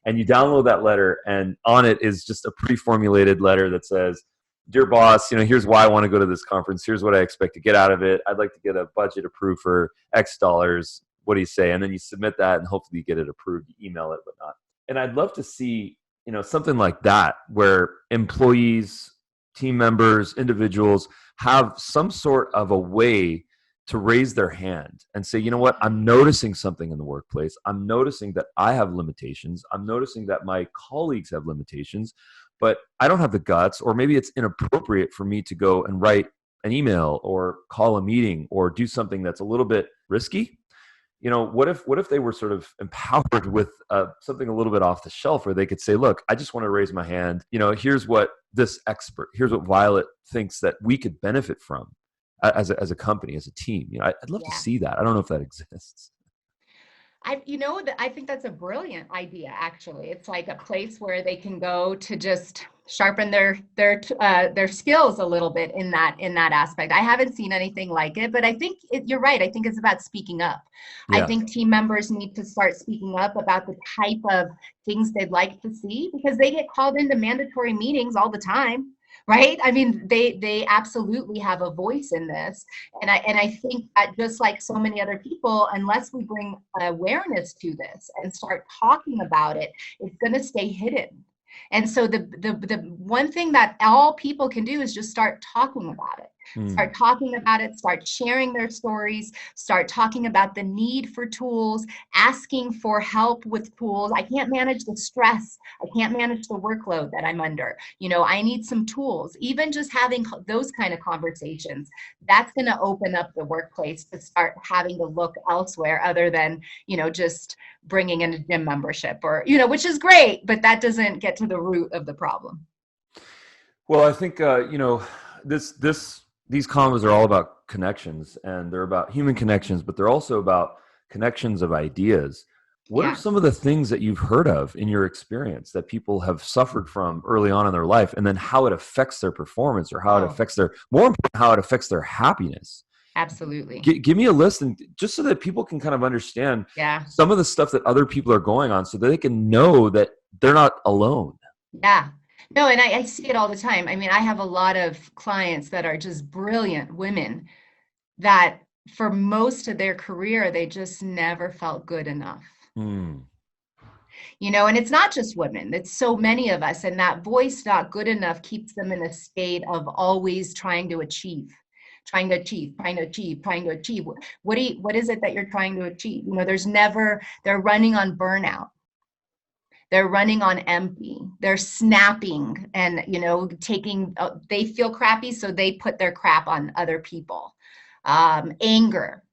And you download that letter, and on it is just a pre-formulated letter that says, "Dear boss, here's why I want to go to this conference. Here's what I expect to get out of it. I'd like to get a budget approved for X dollars. What do you say?" And then you submit that, and hopefully you get it approved. You email it, whatnot. And I'd love to see, something like that, where employees, team members, individuals have some sort of a way to raise their hand and say, what, I'm noticing something in the workplace. I'm noticing that I have limitations. I'm noticing that my colleagues have limitations, but I don't have the guts, or maybe it's inappropriate for me to go and write an email or call a meeting or do something that's a little bit risky. What if they were sort of empowered with something a little bit off the shelf, where they could say, look, I just want to raise my hand. Here's what Violet thinks that we could benefit from as a company, as a team. I'd love to Yeah. see that. I don't know if that exists. I think that's a brilliant idea. Actually, it's like a place where they can go to just sharpen their skills a little bit in that aspect. I haven't seen anything like it, but I think you're right. I think it's about speaking up. I Yeah. think team members need to start speaking up about the type of things they'd like to see, because they get called into mandatory meetings all the time. Right? I mean, they absolutely have a voice in this. And I think that, just like so many other people, unless we bring awareness to this and start talking about it, it's going to stay hidden. And so the one thing that all people can do is just start talking about it. Mm. Start talking about it, start sharing their stories, start talking about the need for tools, asking for help with tools. I can't manage the stress. I can't manage the workload that I'm under. I need some tools. Even just having those kind of conversations, that's going to open up the workplace to start having to look elsewhere other than, just bringing in a gym membership, or, which is great, but that doesn't get to the root of the problem. Well, I think these combos are all about connections, and they're about human connections, but they're also about connections of ideas. What are Yeah. some of the things that you've heard of in your experience that people have suffered from early on in their life, and then how it affects their performance, or how it Oh, affects more important, how it affects their happiness? absolutely. Give me a list, and just so that people can kind of understand Yeah. some of the stuff that other people are going on, so that they can know that they're not alone. Yeah. No, and I see it all the time. I mean, I have a lot of clients that are just brilliant women that for most of their career, they just never felt good enough. Hmm. And it's not just women, it's so many of us. And that voice not good enough keeps them in a state of always trying to achieve. Trying to achieve, trying to achieve, trying to achieve. What is it that you're trying to achieve? They're running on burnout. They're running on empty. They're snapping and, they feel crappy, so they put their crap on other people. Anger.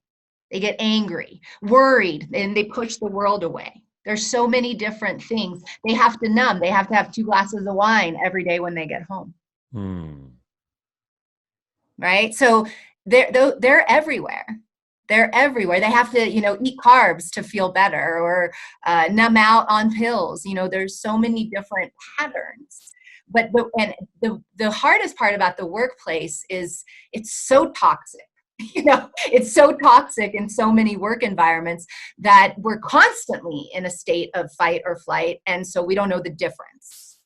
They get angry, worried, and they push the world away. There's so many different things. They have to numb. They have to have 2 glasses of wine every day when they get home. Hmm. Right? So they're everywhere. They're everywhere. They have to, eat carbs to feel better, or numb out on pills. There's so many different patterns. But the hardest part about the workplace is it's so toxic. It's so toxic in so many work environments that we're constantly in a state of fight or flight. And so we don't know the difference.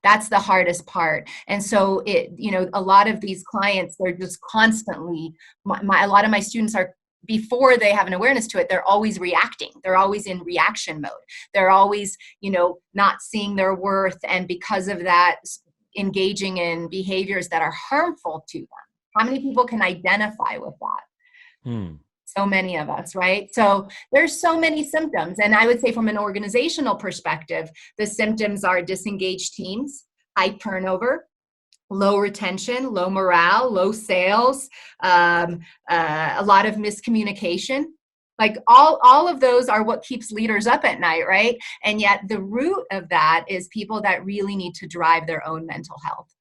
That's the hardest part. And so a lot of these clients, they're just constantly, a lot of my students are, before they have an awareness to it, they're always reacting. They're always in reaction mode. They're always, not seeing their worth. And because of that, engaging in behaviors that are harmful to them. How many people can identify with that? Hmm. So many of us, right? So there's so many symptoms. And I would say from an organizational perspective, the symptoms are disengaged teams, high turnover, low retention, low morale, low sales, a lot of miscommunication. Like all of those are what keeps leaders up at night, right? And yet the root of that is people that really need to drive their own mental health.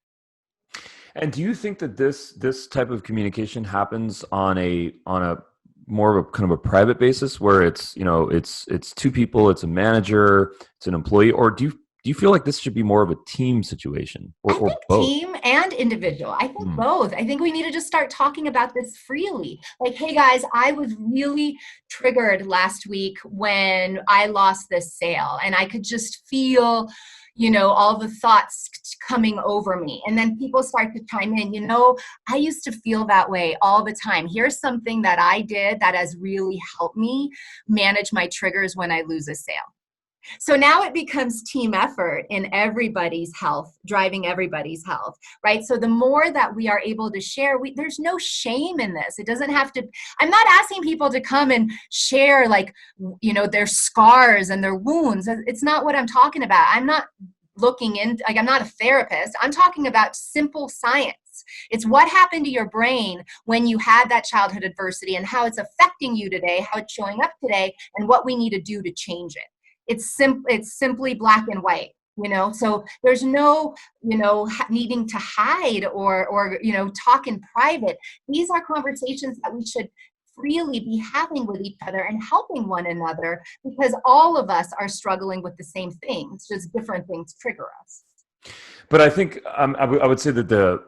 And do you think that this type of communication happens on a more of a kind of a private basis, where it's two people, it's a manager, it's an employee, or do you feel like this should be more of a team situation, I or think both? team and individual. I think Hmm. both. I think we need to just start talking about this freely. Like, hey guys, I was really triggered last week when I lost this sale, and I could just feel, all the thoughts coming over me. And then people start to chime in, I used to feel that way all the time. Here's something that I did that has really helped me manage my triggers when I lose a sale. So now it becomes team effort in everybody's health, driving everybody's health, right? So the more that we are able to share, there's no shame in this. It doesn't have to, I'm not asking people to come and share their scars and their wounds. It's not what I'm talking about. I'm not looking in, like, I'm not a therapist. I'm talking about simple science. It's what happened to your brain when you had that childhood adversity and how it's affecting you today, how it's showing up today, and what we need to do to change it. It's simply black and white. So there's no needing to hide or talk in private. These are conversations that we should freely be having with each other and helping one another, because all of us are struggling with the same things, just different things trigger us. But I think I would say that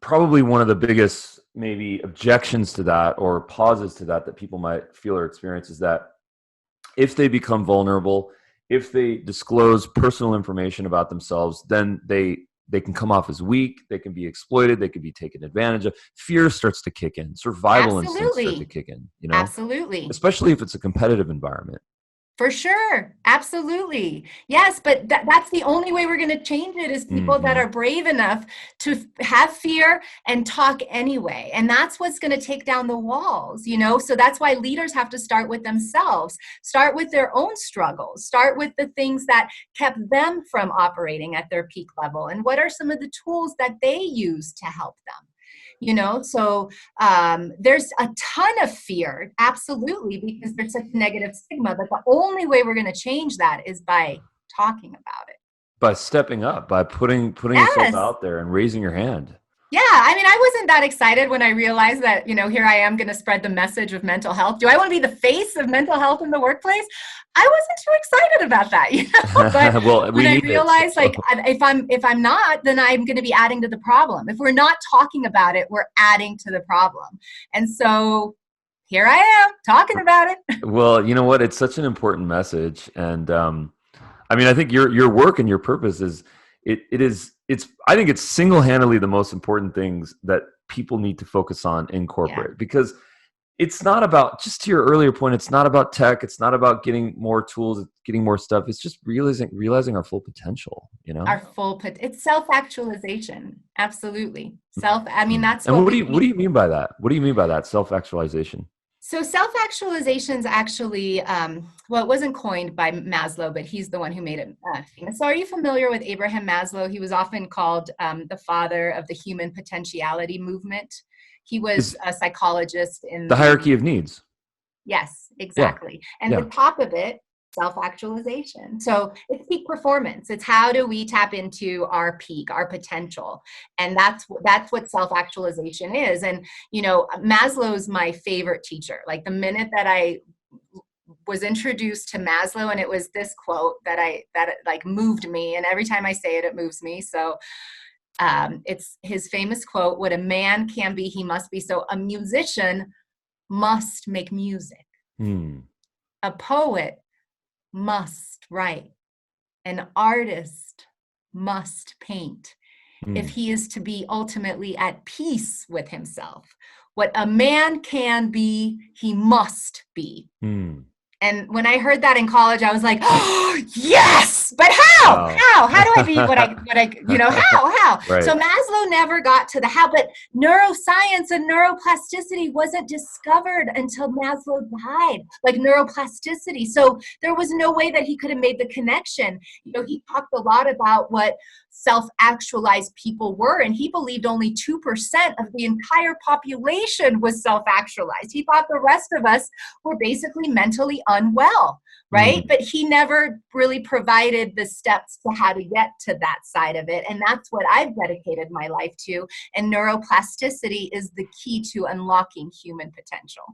probably one of the biggest maybe objections to that, or pauses to that people might feel or experience, is that if they become vulnerable, if they disclose personal information about themselves, then they can come off as weak, they can be exploited, they can be taken advantage of. Fear starts to kick in, survival instincts start to kick in, Absolutely. Especially if it's a competitive environment. For sure. Absolutely. Yes. But that's the only way we're going to change it, is people that are brave enough to have fear and talk anyway. And that's what's going to take down the walls, So that's why leaders have to start with themselves, start with their own struggles, start with the things that kept them from operating at their peak level. And what are some of the tools that they use to help them? So there's a ton of fear, absolutely, because there's such a negative stigma. But the only way we're going to change that is by talking about it, by stepping up, by putting yourself out there and raising your hand. Yeah, I mean, I wasn't that excited when I realized that, here I am going to spread the message of mental health. Do I want to be the face of mental health in the workplace? I wasn't too excited about that, But well, when I realized, if I'm not, then I'm going to be adding to the problem. If we're not talking about it, we're adding to the problem. And so here I am talking about it. Well, you know what? It's such an important message, and I mean, I think your work and your purpose is I think it's single-handedly the most important things that people need to focus on in corporate, because it's not about, just to your earlier point, it's not about tech. It's not about getting more tools, getting more stuff. It's just realizing our full potential, It's self-actualization. Absolutely. I mean, that's and what do you mean by that? What do you mean by that, self-actualization? So self-actualization is actually, it wasn't coined by Maslow, but he's the one who made it famous. So are you familiar with Abraham Maslow? He was often called the father of the human potentiality movement. He was a psychologist in the hierarchy of needs. Yes, exactly. And the top of it, self-actualization. So it's peak performance. It's how do we tap into our peak, our potential. And that's what self-actualization is. And, Maslow's my favorite teacher. Like, the minute that I was introduced to Maslow, and it was this quote that moved me. And every time I say it, it moves me. So it's his famous quote: "What a man can be, he must be." So a musician must make music. A poet must write. An artist must paint. If he is to be ultimately at peace with himself. What a man can be, he must be. And when I heard that in college, I was like, oh, yes, but how? Wow. How do I be what I how? Right. So Maslow never got to the how, but neuroscience and neuroplasticity wasn't discovered until Maslow died, like neuroplasticity. So there was no way that he could have made the connection. He talked a lot about what self-actualized people were, and he believed only 2% of the entire population was self-actualized. He thought the rest of us were basically mentally unwell, right? But he never really provided the steps to how to get to that side of it. And that's what I've dedicated my life to. And neuroplasticity is the key to unlocking human potential.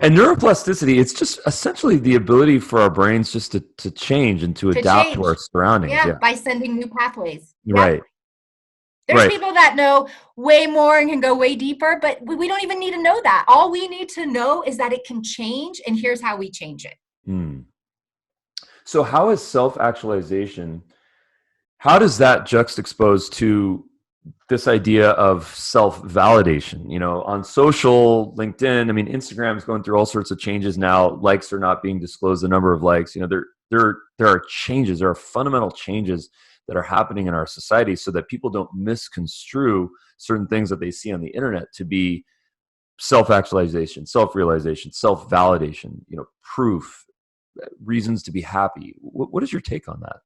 And neuroplasticity, it's just essentially the ability for our brains just to change and to adapt to our surroundings. Yeah, by sending new pathways. Right. There's people that know way more and can go way deeper, but we don't even need to know that. All we need to know is that it can change, and here's how we change it. So how is self-actualization, how does that juxtapose to this idea of self-validation? On social, LinkedIn, I mean, Instagram is going through all sorts of changes now. Likes are not being disclosed, the number of likes. There are changes, there are fundamental changes that are happening in our society, so that people don't misconstrue certain things that they see on the internet to be self-actualization, self-realization, self-validation, proof, reasons to be happy. What is your take on that?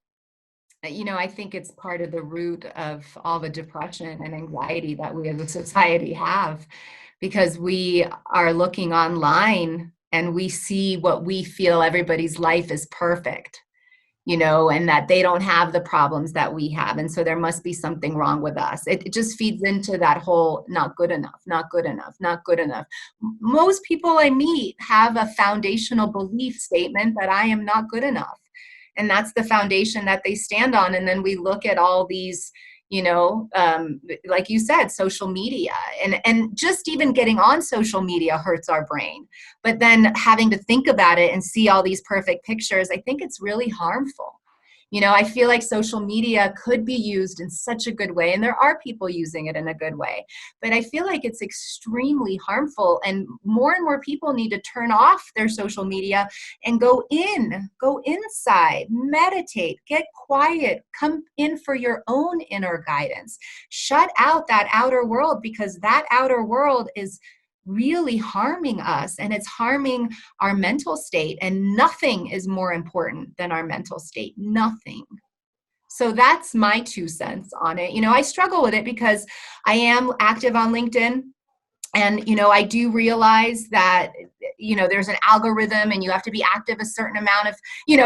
I think it's part of the root of all the depression and anxiety that we as a society have, because we are looking online and we see what we feel everybody's life is perfect, and that they don't have the problems that we have. And so there must be something wrong with us. It just feeds into that whole not good enough, not good enough, not good enough. Most people I meet have a foundational belief statement that I am not good enough. And that's the foundation that they stand on. And then we look at all these, like you said, social media, and just even getting on social media hurts our brain. But then having to think about it and see all these perfect pictures, I think it's really harmful. I feel like social media could be used in such a good way, and there are people using it in a good way, but I feel like it's extremely harmful, and more people need to turn off their social media and go inside, meditate, get quiet, come in for your own inner guidance. Shut out that outer world, because that outer world is really harming us, and it's harming our mental state, and nothing is more important than our mental state. Nothing. So that's my 2 cents on it. I struggle with it because I am active on LinkedIn, and I do realize that there's an algorithm and you have to be active a certain amount of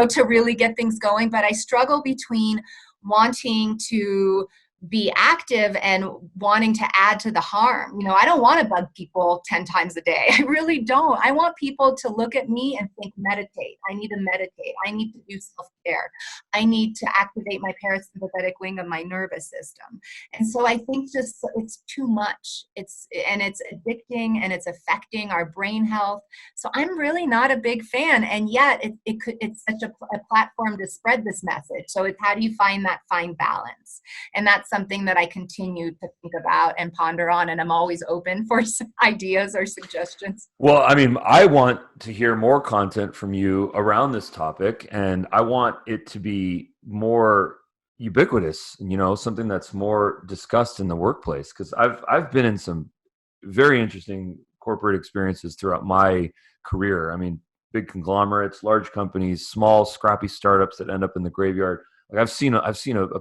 to really get things going. But I struggle between wanting to be active and wanting to add to the harm. I don't want to bug people 10 times a day. I really don't. I want people to look at me and think, meditate. I need to meditate. I need to do self-care. I need to activate my parasympathetic wing of my nervous system. And so I think just it's too much. It's addicting, and it's affecting our brain health. So I'm really not a big fan. And yet it's such a platform to spread this message. So it's, how do you find that fine balance? And that's something that I continue to think about and ponder on, and I'm always open for some ideas or suggestions. Well, I mean, I want to hear more content from you around this topic, and I want it to be more ubiquitous, something that's more discussed in the workplace, because I've been in some very interesting corporate experiences throughout my career. I mean, big conglomerates, large companies, small scrappy startups that end up in the graveyard. Like I've seen a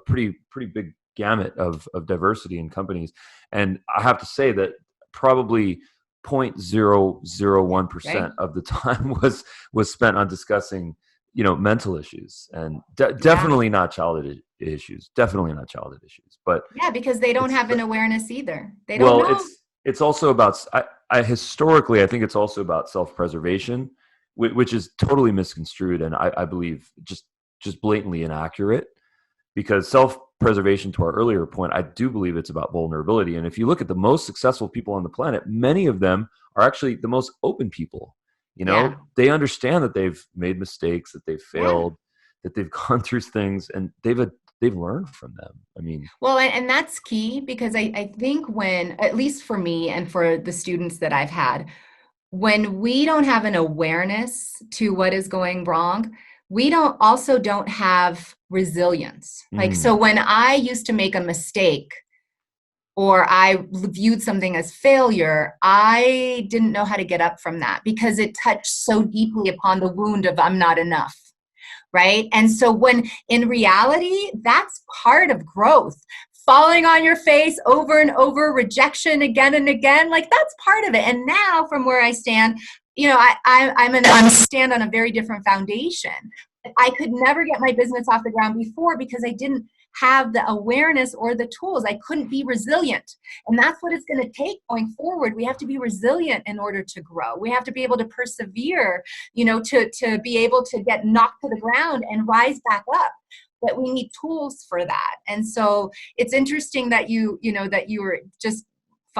pretty big gamut of diversity in companies, and I have to say that probably 0.001% Right? of the time was spent on discussing mental issues, and Yeah. definitely not childhood issues, but Yeah, because they don't it's have an awareness either. They don't well, know. it's also about I historically I think it's also about self-preservation, which is totally misconstrued, and I believe just blatantly inaccurate, because self-preservation, to our earlier point, I do believe it's about vulnerability. And if you look at the most successful people on the planet, many of them are actually the most open people. Yeah. They understand that they've made mistakes, that they've Yeah. failed, that they've gone through things, and they've learned from them. I mean, Well, and that's key, because I think when, at least for me and for the students that I've had, when we don't have an awareness to what is going wrong, we don't have resilience. Like, so mm, when I used to make a mistake, or I viewed something as failure, I didn't know how to get up from that, because it touched so deeply upon the wound of I'm not enough. Right. And so when in reality, that's part of growth. Falling on your face over and over, rejection again and again, like that's part of it. And now from where I stand, I'm stand on a very different foundation. I could never get my business off the ground before, because I didn't have the awareness or the tools. I couldn't be resilient. And that's what it's going to take going forward. We have to be resilient in order to grow. We have to be able to persevere, to be able to get knocked to the ground and rise back up. But we need tools for that. And so it's interesting that that you were just,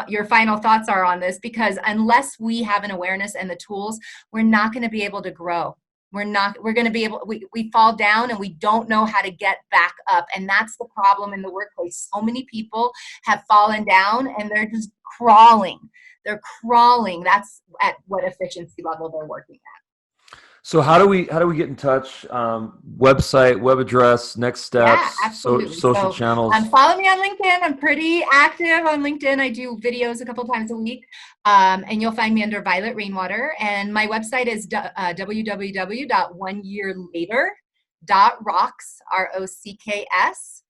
your final thoughts are on this, because unless we have an awareness and the tools, we're not going to be able to grow. We're going to be able, we fall down and we don't know how to get back up. And that's the problem in the workplace. So many people have fallen down and they're just crawling. They're crawling. That's at what efficiency level they're working at. so how do we get in touch? Website, web address, next Yeah, steps, absolutely. social So channels. follow me on LinkedIn. I'm pretty active on LinkedIn. I do videos a couple times a week. And you'll find me under Violet Rainwater. And my website is www.oneyearlater.com. rocks, ROCKS.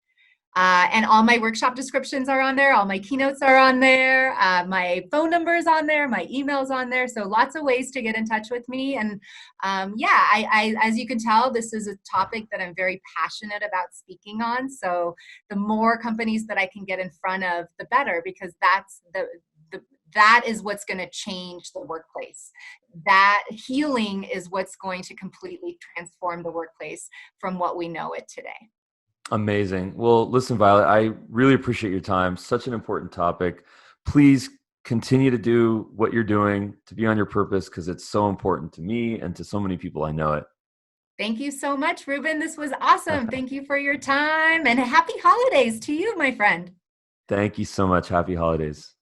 And all my workshop descriptions are on there. All my keynotes are on there. My phone number is on there. My email's on there. So lots of ways to get in touch with me. And as you can tell, this is a topic that I'm very passionate about speaking on. So the more companies that I can get in front of, the better, because that is what's going to change the workplace. That healing is what's going to completely transform the workplace from what we know it today. Amazing. Well, listen, Violet, I really appreciate your time. Such an important topic. Please continue to do what you're doing, to be on your purpose, because it's so important to me and to so many people I know it. Thank you so much, Ruben. This was awesome. Thank you for your time, and happy holidays to you, my friend. Thank you so much. Happy holidays.